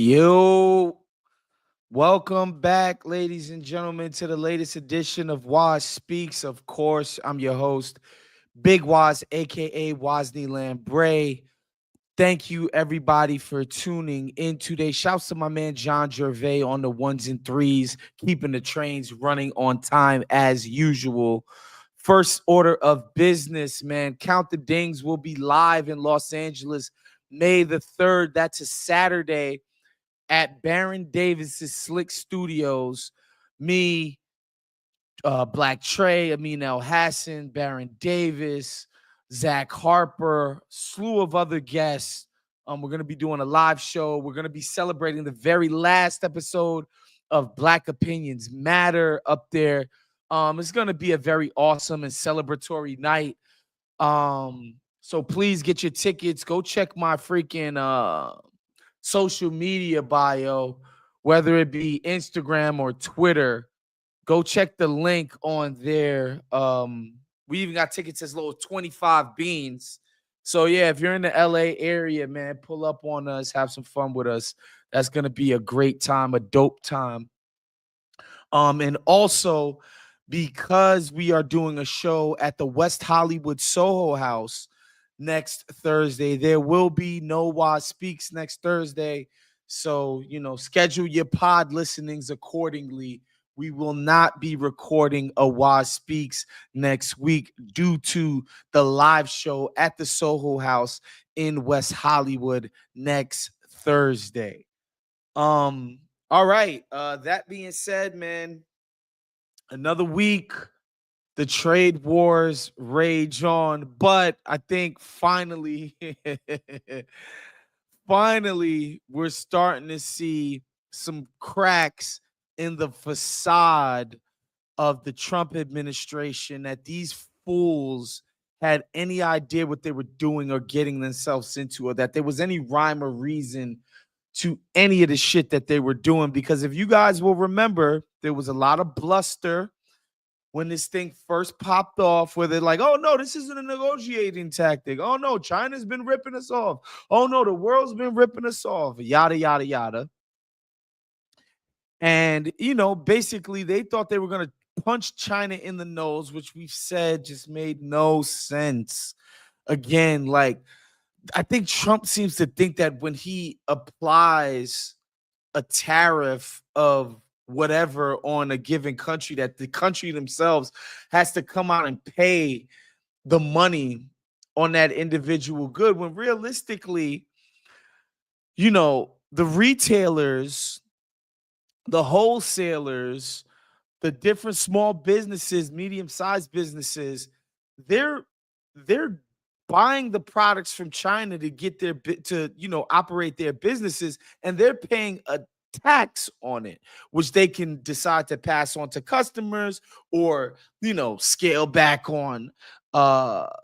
Yo, welcome back, ladies and gentlemen, to the latest edition of Waz Speaks. Of course, I'm your host, Big Waz, aka Wozni Lambre. Thank you, everybody, for tuning in today. Shouts to my man John Gervais on the ones and threes, keeping the trains running on time as usual. First order of business, man. Count the Dings will be live in Los Angeles May the 3rd. That's a Saturday at Baron Davis's Slick Studios. Me, Black Trey, Amin El Hassan, Baron Davis, Zach Harper, slew of other guests. We're going to be doing a live show. We're going to be celebrating the very last episode of Black Opinions Matter up there. It's going to be a very awesome and celebratory night. So please get your tickets. Go check my freaking social media bio, whether it be Instagram or Twitter. Go check the link on there. We even got tickets as low as 25 beans. So yeah, if you're in the LA area, man, pull up on us, have some fun with us. That's gonna be a great time, a dope time. And also because we are doing a show at the West Hollywood Soho House next Thursday, there will be no Waz Speaks next Thursday. So, schedule your pod listenings accordingly. We will not be recording a Waz Speaks next week due to the live show at the Soho House in West Hollywood next Thursday. All right. That being said, man, another week, the trade wars rage on, but I think finally, finally, we're starting to see some cracks in the facade of the Trump administration, that these fools had any idea what they were doing or getting themselves into, or that there was any rhyme or reason to any of the shit that they were doing. Because if you guys will remember, there was a lot of bluster when this thing first popped off, where they're like, oh no, this isn't a negotiating tactic. Oh no, China's been ripping us off. Oh no, the world's been ripping us off. Yada, yada, yada. And, basically they thought they were going to punch China in the nose, which we've said just made no sense. Again, like, I think Trump seems to think that when he applies a tariff of whatever on a given country, that the country themselves has to come out and pay the money on that individual good, when realistically, the retailers, the wholesalers, the different small businesses, medium-sized businesses, they're they're buying the products from China to get operate their businesses, and they're paying a tax on it, which they can decide to pass on to customers, or scale back on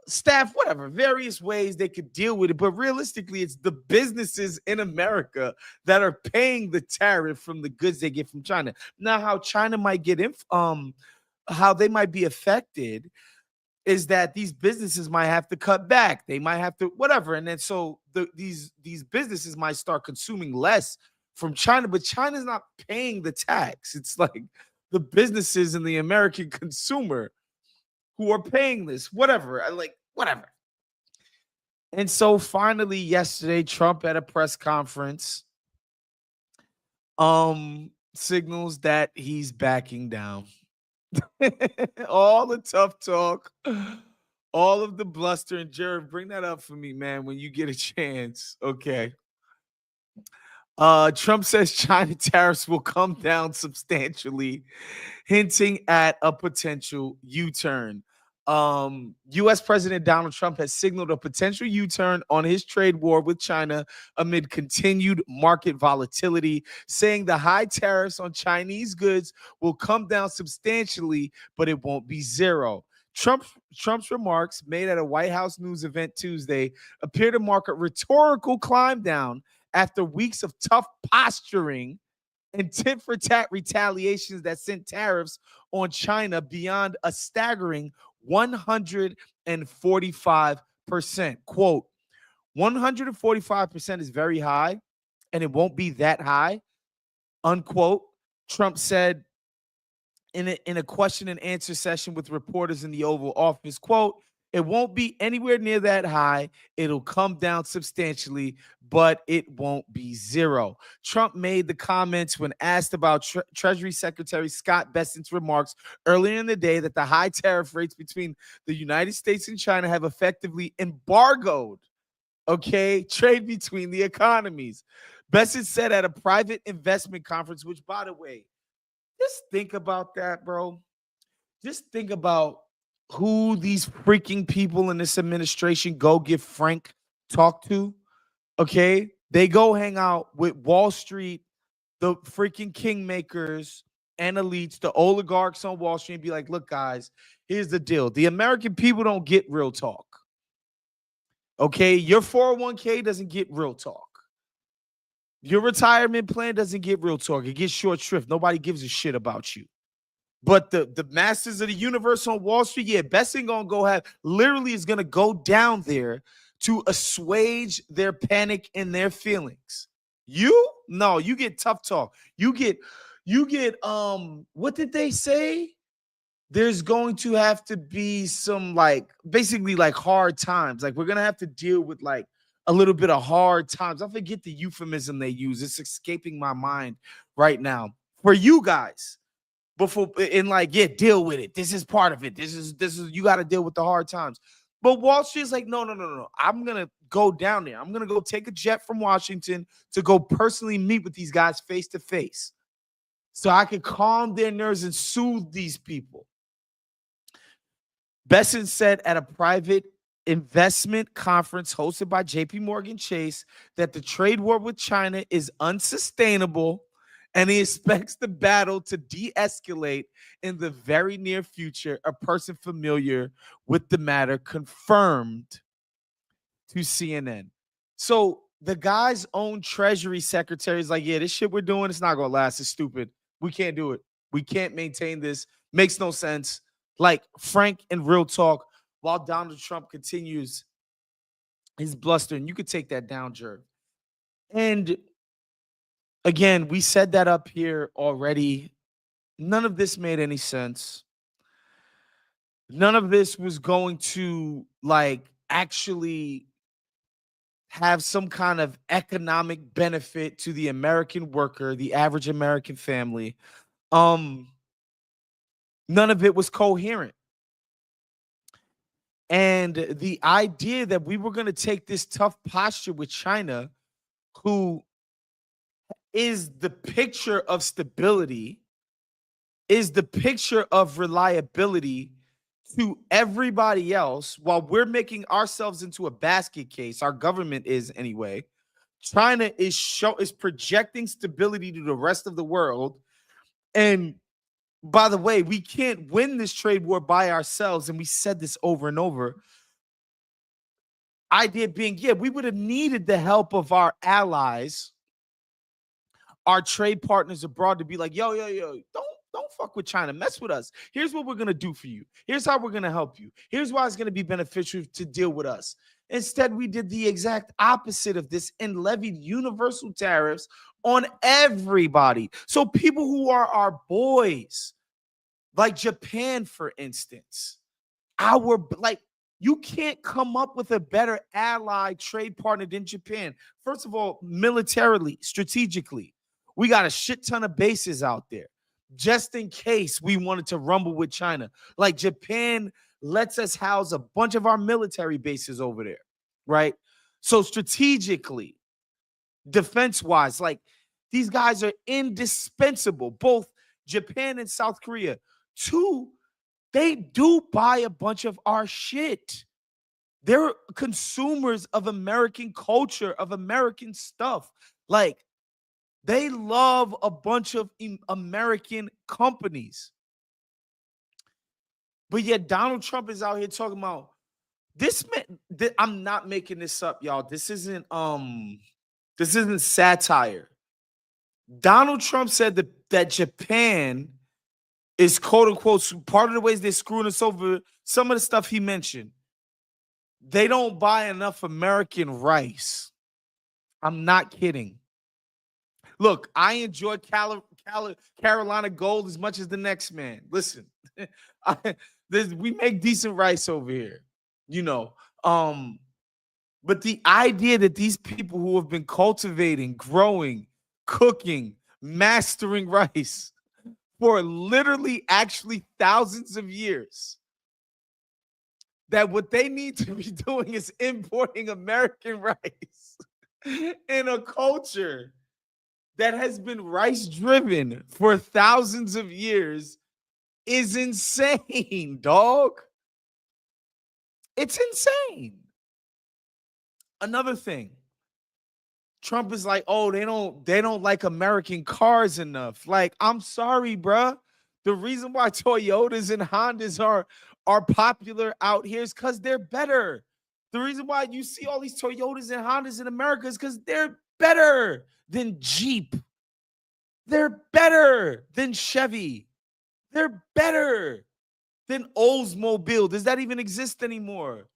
staff, whatever, various ways they could deal with it. But realistically, it's the businesses in America that are paying the tariff from the goods they get from China. Now, how China might get how they might be affected is that these businesses might have to cut back. They might have to whatever. And then so these businesses might start consuming less from China, but China's not paying the tax. It's like the businesses and the American consumer who are paying this, whatever. Whatever. And so finally yesterday, Trump at a press conference signals that he's backing down. All the tough talk, all of the bluster. And Jared, bring that up for me, man, when you get a chance. Okay. Trump says China tariffs will come down substantially, hinting at a potential U-turn. U.S. President Donald Trump has signaled a potential U-turn on his trade war with China amid continued market volatility, saying the high tariffs on Chinese goods will come down substantially, but it won't be zero. Trump's remarks, made at a White House news event Tuesday, appear to mark a rhetorical climb down after weeks of tough posturing and tit for tat retaliations that sent tariffs on China beyond a staggering 145%. Quote, 145% is very high. and it won't be that high, unquote. Trump said in a question and answer session with reporters in the Oval Office, quote, it won't be anywhere near that high. It'll come down substantially, but it won't be zero. Trump made the comments when asked about Treasury Secretary Scott Bessent's remarks earlier in the day that the high tariff rates between the United States and China have effectively embargoed, okay, trade between the economies. Bessent said at a private investment conference, which, by the way, just think about that, bro. Just think about who these freaking people in this administration go give Frank talk to. Okay. They go hang out with Wall Street, the freaking kingmakers and elites, the oligarchs on Wall Street, and be like, look, guys, here's the deal. The American people don't get real talk. Okay. Your 401k doesn't get real talk. Your retirement plan doesn't get real talk. It gets short shrift. Nobody gives a shit about you. But the masters of the universe on Wall Street, yeah, Bessing gonna go have literally is gonna go down there to assuage their panic and their feelings. You no, you get tough talk. You get what did they say? There's going to have to be some like basically like hard times. Like we're gonna have to deal with like a little bit of hard times. I forget the euphemism they use. It's escaping my mind right now. For you guys, before and like, yeah, deal with it. This is part of it. This is you got to deal with the hard times. But Wall Street's like, no, no, no, no. I'm gonna go down there. I'm gonna go take a jet from Washington to go personally meet with these guys face to face, so I can calm their nerves and soothe these people. Besson said at a private investment conference hosted by JP Morgan Chase that the trade war with China is unsustainable and he expects the battle to de-escalate in the very near future. A person familiar with the matter confirmed to CNN. So the guy's own Treasury Secretary is like, yeah, this shit we're doing, it's not going to last. It's stupid. We can't do it. We can't maintain this. Makes no sense. Like frank and real talk, while Donald Trump continues his bluster. And you could take that down, Jerv. And again, we said that up here already. None of this made any sense. None of this was going to like actually have some kind of economic benefit to the American worker, the average American family. Um, None of it was coherent. And the idea that we were going to take this tough posture with China, who is the picture of stability, is the picture of reliability to everybody else, while we're making ourselves into a basket case, our government is anyway. China is projecting stability to the rest of the world. And by the way, we can't win this trade war by ourselves. And we said this over and over. Idea being, yeah, we would have needed the help of our allies, our trade partners abroad, to be like, yo, don't fuck with China. Mess with us. Here's what we're going to do for you. Here's how we're going to help you. Here's why it's going to be beneficial to deal with us. Instead, we did the exact opposite of this and levied universal tariffs on everybody. So people who are our boys, like Japan, for instance, you can't come up with a better ally trade partner than Japan. First of all, militarily, strategically, we got a shit ton of bases out there just in case we wanted to rumble with China. Like Japan lets us house a bunch of our military bases over there, right? So strategically, defense-wise, like these guys are indispensable, both Japan and South Korea. Two, they do buy a bunch of our shit. They're consumers of American culture, of American stuff. Like, they love a bunch of American companies. But yet Donald Trump is out here talking about this. I'm not making this up, y'all. This isn't satire. Donald Trump said that Japan is quote unquote part of the ways they're screwing us over. Some of the stuff he mentioned, they don't buy enough American rice. I'm not kidding. Look, I enjoy Carolina Gold as much as the next man. Listen, I, we make decent rice over here, you know. Um, but the idea that these people who have been cultivating, growing, cooking, mastering rice for literally actually thousands of years, that what they need to be doing is importing American rice in a culture that has been rice driven for thousands of years is insane, dog. It's insane. Another thing, Trump is like, oh, they don't like American cars enough. Like, I'm sorry, bruh. The reason why Toyotas and Hondas are popular out here is because they're better. The reason why you see all these Toyotas and Hondas in America is because they're better than Jeep. They're better than Chevy. They're better than Oldsmobile. Does that even exist anymore?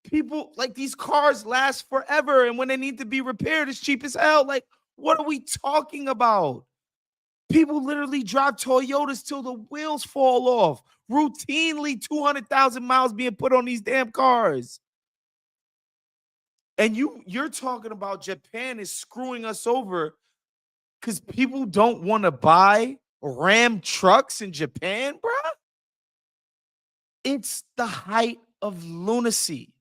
People like these cars last forever, and when they need to be repaired, it's cheap as hell. Like, what are we talking about? People literally drive Toyotas till the wheels fall off. Routinely 200,000 miles being put on these damn cars. And you're talking about Japan is screwing us over because people don't want to buy Ram trucks in Japan, bruh. It's the height of lunacy.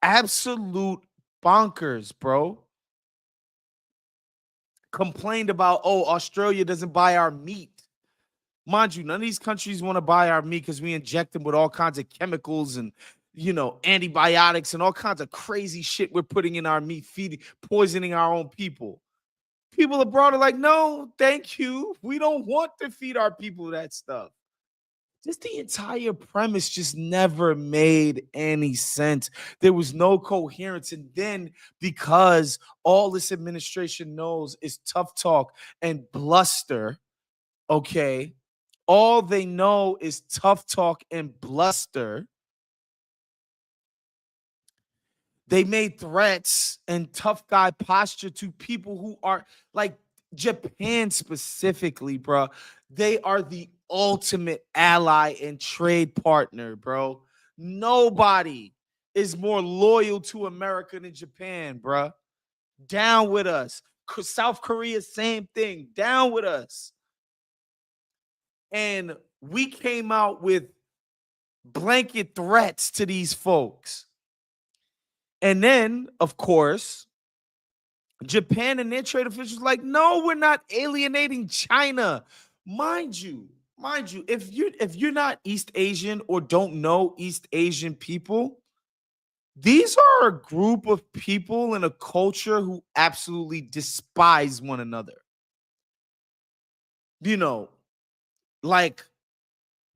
Absolute bonkers, bro. Complained about, oh, Australia doesn't buy our meat. Mind you, none of these countries want to buy our meat because we inject them with all kinds of chemicals and, antibiotics and all kinds of crazy shit we're putting in our meat, poisoning our own people. People abroad are like, no, thank you. We don't want to feed our people that stuff. Just the entire premise just never made any sense. There was no coherence. And then because all this administration knows is tough talk and bluster, okay, all they know is tough talk and bluster. They made threats and tough guy posture to people who are like Japan specifically, bro. They are the ultimate ally and trade partner, bro. Nobody is more loyal to America than Japan, bro. Down with us. South Korea, same thing. Down with us. And we came out with blanket threats to these folks. And then, of course, Japan and their trade officials like, no, we're not alienating China. Mind you, if you're not East Asian or don't know East Asian people, these are a group of people in a culture who absolutely despise one another. Like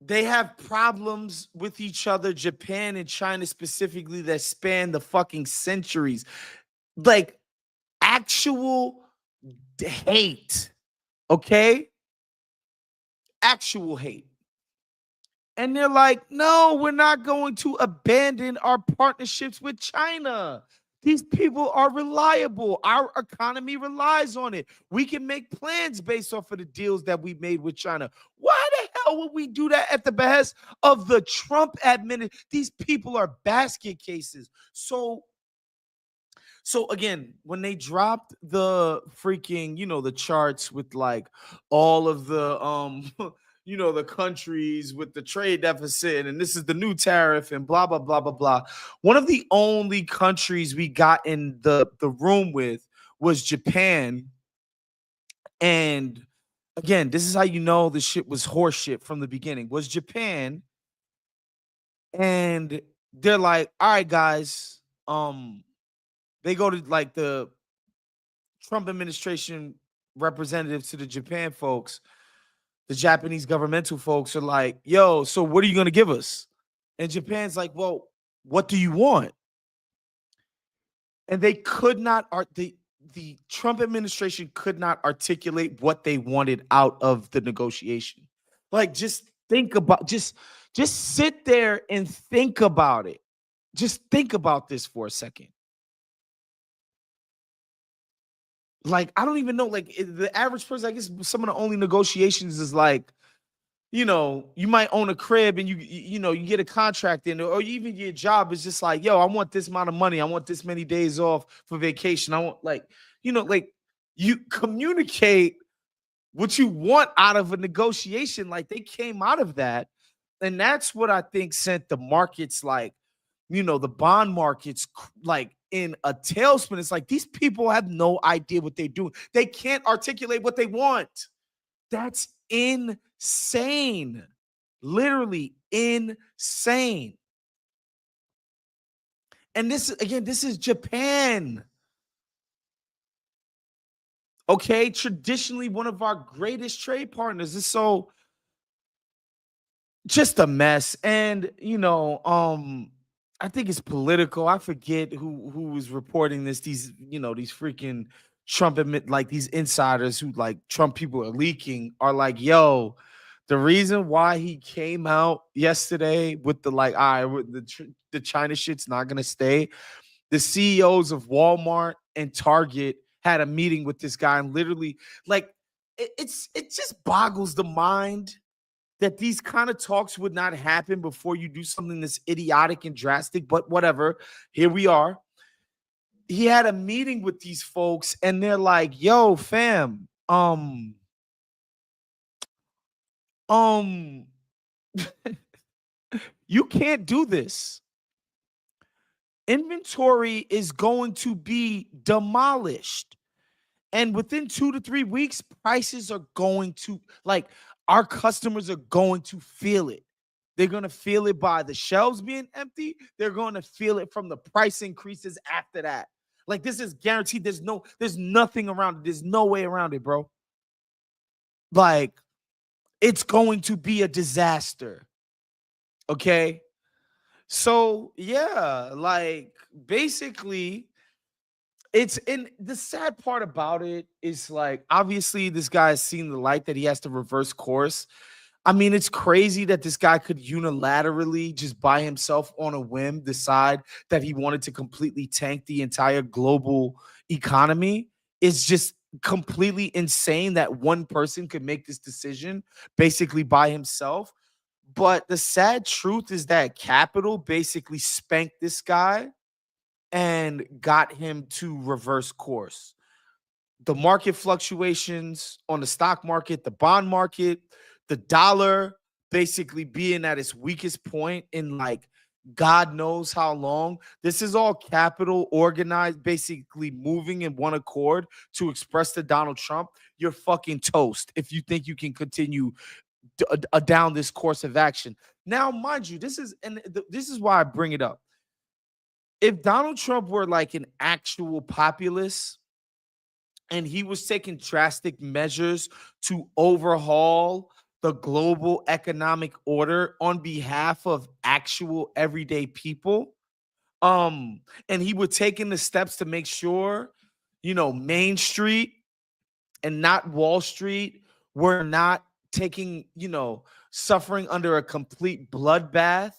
they have problems with each other, Japan and China specifically, that span the fucking centuries. Like actual hate, okay? Actual hate. And they're like, no, we're not going to abandon our partnerships with China. These people are reliable. Our economy relies on it. We can make plans based off of the deals that we made with China. Why the hell would we do that at the behest of the Trump administration? These people are basket cases. So again, when they dropped the freaking, the charts with like all of the the countries with the trade deficit, and this is the new tariff and blah blah blah blah blah. One of the only countries we got in the room with was Japan. And again, this is how you know the shit was horse shit from the beginning. Was Japan. And they're like, all right, guys, they go to like the Trump administration representatives to the Japan folks. The Japanese governmental folks are like, yo, so what are you going to give us? And Japan's like, well, what do you want? And they could not, the Trump administration could not articulate what they wanted out of the negotiation. Like, just think about, just sit there and think about it. Just think about this for a second. Like, I don't even know. Like, the average person, I guess some of the only negotiations is like, you might own a crib and you get a contract in, or even your job is just like, yo, I want this amount of money. I want this many days off for vacation. I want like you communicate what you want out of a negotiation. Like they came out of that. And that's what I think sent the markets like, the bond markets like in a tailspin. It's like these people have no idea what they're doing. They can't articulate what they want. That's insane. Literally insane. And this is Japan. Okay, traditionally one of our greatest trade partners. And so just a mess. And I think it's political. I forget who was reporting this. These freaking like these insiders who like Trump people are leaking are like, yo, the reason why he came out yesterday with the like, all right, the China shit's not gonna stay. The CEOs of Walmart and Target had a meeting with this guy, and literally, like, it just boggles the mind that these kind of talks would not happen before you do something that's idiotic and drastic, but whatever. Here we are. He had a meeting with these folks, and they're like, yo, fam, um, you can't do this. Inventory is going to be demolished. And within 2 to 3 weeks, prices are going to, like, our customers are going to feel it. They're going to feel it by the shelves being empty. They're going to feel it from the price increases after that. Like, this is guaranteed. There's nothing around it. There's no way around it, bro. Like, it's going to be a disaster. Okay. So, yeah, like, basically, it's in the sad part about it is like obviously this guy has seen the light that he has to reverse course. I mean, it's crazy that this guy could unilaterally just by himself on a whim decide that he wanted to completely tank the entire global economy. It's just completely insane that one person could make this decision basically by himself. But the sad truth is that capital basically spanked this guy and got him to reverse course. The market fluctuations on the stock market, the bond market, the dollar basically being at its weakest point in like God knows how long. This is all capital organized, basically moving in one accord to express to Donald Trump, you're fucking toast if you think you can continue down this course of action. Now, mind you, this is why I bring it up. If Donald Trump were like an actual populist and he was taking drastic measures to overhaul the global economic order on behalf of actual everyday people, and he were taking the steps to make sure, Main Street and not Wall Street were not taking, suffering under a complete bloodbath,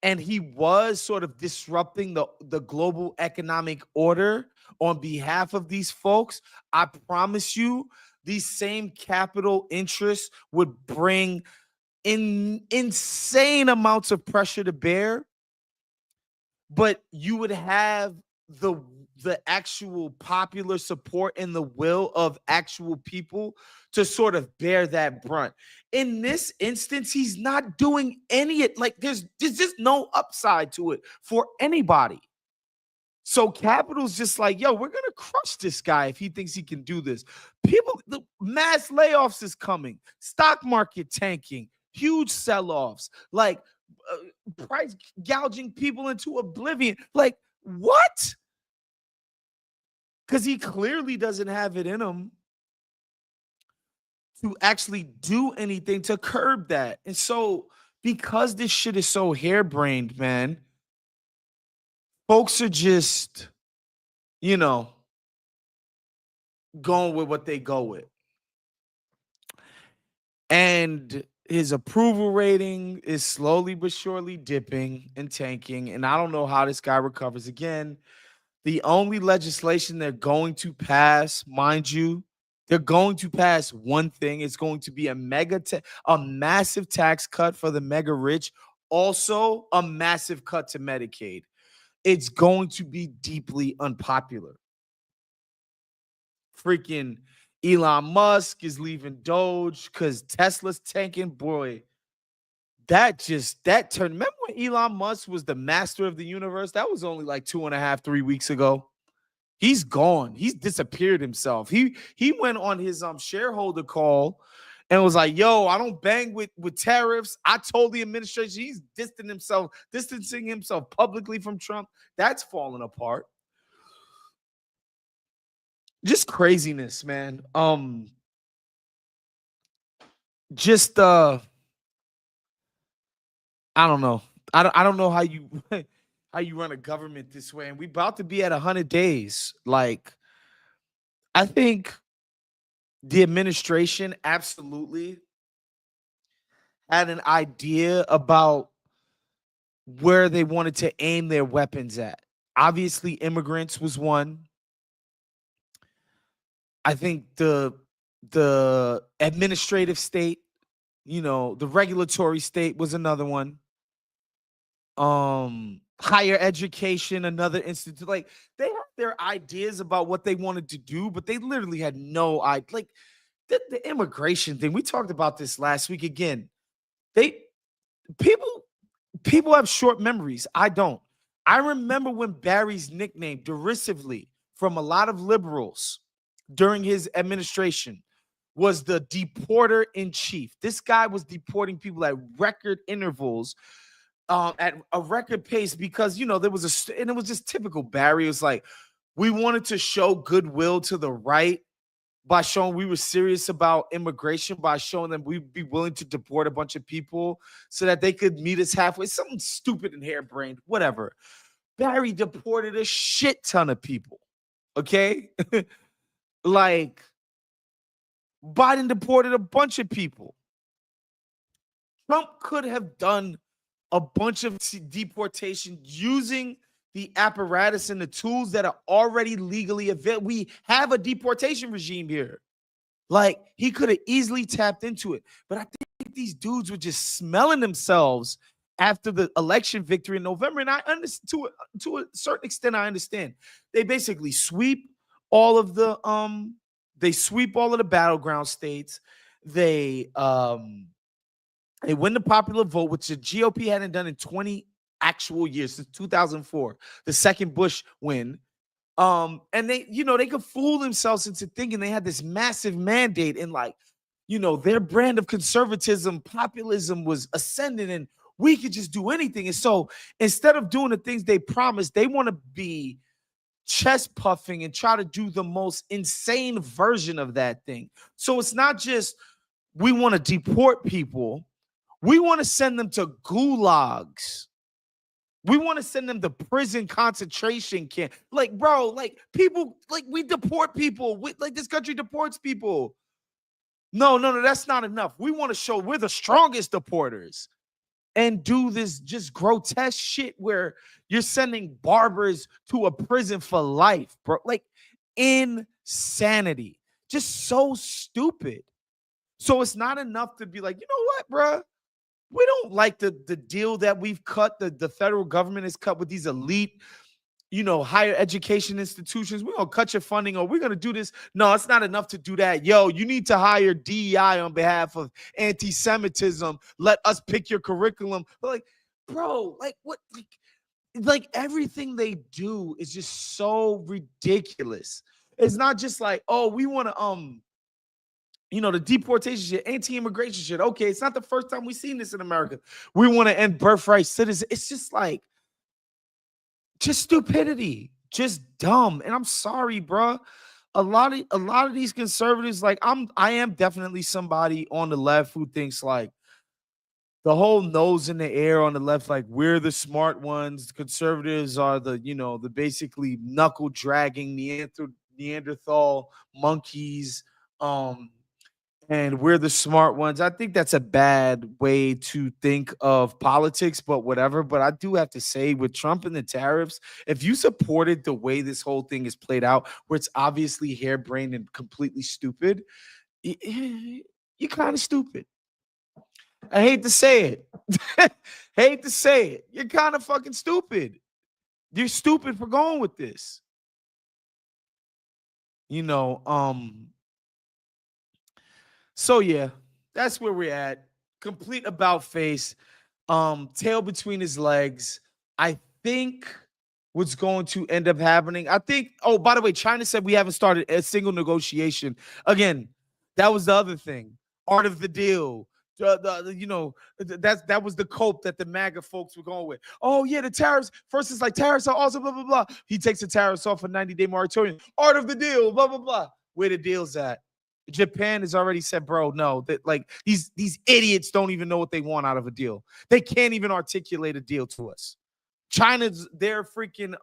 and he was sort of disrupting the global economic order on behalf of these folks, I promise you, these same capital interests would bring insane amounts of pressure to bear, but you would have the actual popular support and the will of actual people to sort of bear that brunt. In this instance, he's not doing any like there's just no upside to it for anybody. So capital's just like, yo, we're gonna crush this guy if he thinks he can do this. The mass layoffs is coming, stock market tanking, huge sell-offs, like price gouging people into oblivion. Like, what? Because he clearly doesn't have it in him to actually do anything to curb that. And so, because this shit is so harebrained, man, folks are just, you know, going with what they go with. And his approval rating is slowly but surely dipping and tanking. And I don't know how this guy recovers again. The only legislation they're going to pass, mind you, they're going to pass one thing. It's going to be a massive tax cut for the mega rich, also a massive cut to Medicaid. It's going to be deeply unpopular. Freaking Elon Musk is leaving Doge because Tesla's tanking. Boy, that turned. Remember when Elon Musk was the master of the universe? That was only like 2.5, 3 weeks ago. He's gone. He's disappeared himself. He went on his shareholder call and was like, "Yo, I don't bang with tariffs. I told the administration." He's distancing himself publicly from Trump. That's falling apart. Just craziness, man. Just I don't know. I don't know how you how you run a government this way. And we about to be at 100 days. Like, I think the administration absolutely had an idea about where they wanted to aim their weapons at. Obviously, immigrants was one. I think the administrative state, the regulatory state was another one. Higher education, another institute. Like, they had their ideas about what they wanted to do, but they literally had no idea. Like, the immigration thing, we talked about this last week again. They people people have short memories. I don't. I remember when Barry's nickname derisively from a lot of liberals during his administration was the deporter in chief. This guy was deporting people at record intervals, at a record pace, because there was and it was just typical Barry. It was like, we wanted to show goodwill to the right by showing we were serious about immigration, by showing them we'd be willing to deport a bunch of people so that they could meet us halfway. Something stupid and harebrained, whatever. Barry deported a shit ton of people. Okay. Like, Biden deported a bunch of people. Trump could have done a bunch of deportation using the apparatus and the tools that are already legally available. We have a deportation regime here. Like, he could have easily tapped into it. But I think these dudes were just smelling themselves after the election victory in November. And I understand, to a certain extent, I understand. They basically sweep all of the battleground states. They win the popular vote, which the GOP hadn't done in 20 actual years, since 2004, the second Bush win. And they could fool themselves into thinking they had this massive mandate, and their brand of conservatism, populism was ascending, and we could just do anything. And so instead of doing the things they promised, they want to be chest puffing and try to do the most insane version of that thing. So it's not just we want to deport people. We want to send them to gulags. We want to send them to prison concentration camp. Like, bro, like, people, like, we deport people. This country deports people. No, that's not enough. We want to show we're the strongest deporters and do this just grotesque shit where you're sending barbers to a prison for life, bro. Like, insanity. Just so stupid. So it's not enough to be like, you know what, bro? We don't like the deal that we've cut, the federal government has cut with these elite, higher education institutions. We're going to cut your funding, or we're going to do this. No, it's not enough to do that. Yo, you need to hire DEI on behalf of anti-Semitism. Let us pick your curriculum. But like, bro, like, what? Like everything they do is just so ridiculous. It's not just like, oh, we want to, the deportation shit, anti-immigration shit. Okay, it's not the first time we've seen this in America. We want to end birthright citizen. It's just like, just stupidity, just dumb. And I'm sorry, bro. A lot of these conservatives, like, I am definitely somebody on the left who thinks like the whole nose in the air on the left, like we're the smart ones. Conservatives are the basically knuckle dragging Neanderthal monkeys. and we're the smart ones. I think that's a bad way to think of politics, but whatever. But I do have to say, with Trump and the tariffs, if you supported the way this whole thing is played out, where it's obviously harebrained and completely stupid, you're kind of stupid. I hate to say it. Hate to say it. You're kind of fucking stupid. You're stupid for going with this. You know, so yeah, that's where we're at. Complete about face. Tail between his legs. I think what's going to end up happening. I think, oh, by the way, China said we haven't started a single negotiation. Again, that was the other thing. Art of the deal. That was the cope that the MAGA folks were going with. Oh, yeah, the tariffs. First, it's like tariffs are awesome, blah, blah, blah. He takes the tariffs off a 90-day moratorium. Art of the deal, blah, blah, blah. Where the deal's at? Japan has already said, bro, no, that like these idiots don't even know what they want out of a deal. They can't even articulate a deal to us. China's their freaking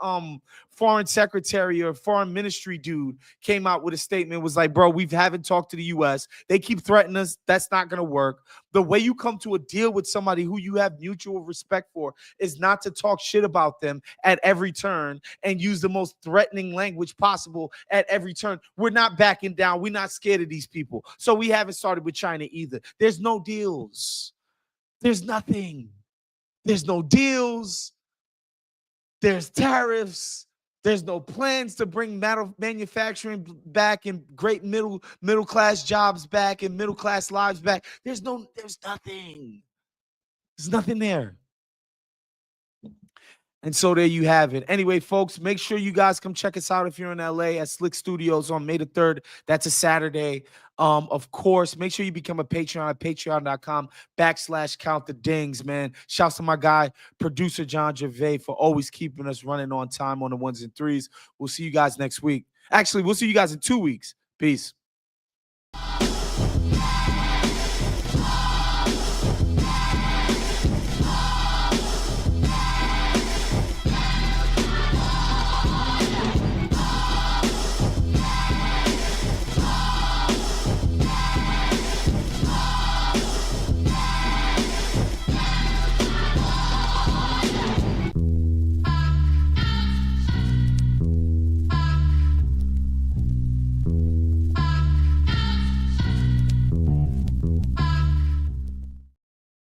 foreign secretary or foreign ministry dude came out with a statement, was like, bro, we haven't talked to the US. They keep threatening us. That's not going to work. The way you come to a deal with somebody who you have mutual respect for is not to talk shit about them at every turn and use the most threatening language possible at every turn. We're not backing down. We're not scared of these people. So we haven't started with China either. There's no deals. There's nothing. There's no deals. There's tariffs. There's no plans to bring manufacturing back and great middle class jobs back and middle class lives back. There's nothing. There's nothing there. And so there you have it. Anyway, folks, make sure you guys come check us out if you're in LA at Slick Studios on May the 3rd. That's a Saturday. Of course, make sure you become a Patreon at patreon.com/count the dings, man. Shouts to my guy, producer John Gervais, for always keeping us running on time on the ones and threes. We'll see you guys next week. Actually, we'll see you guys in 2 weeks. Peace.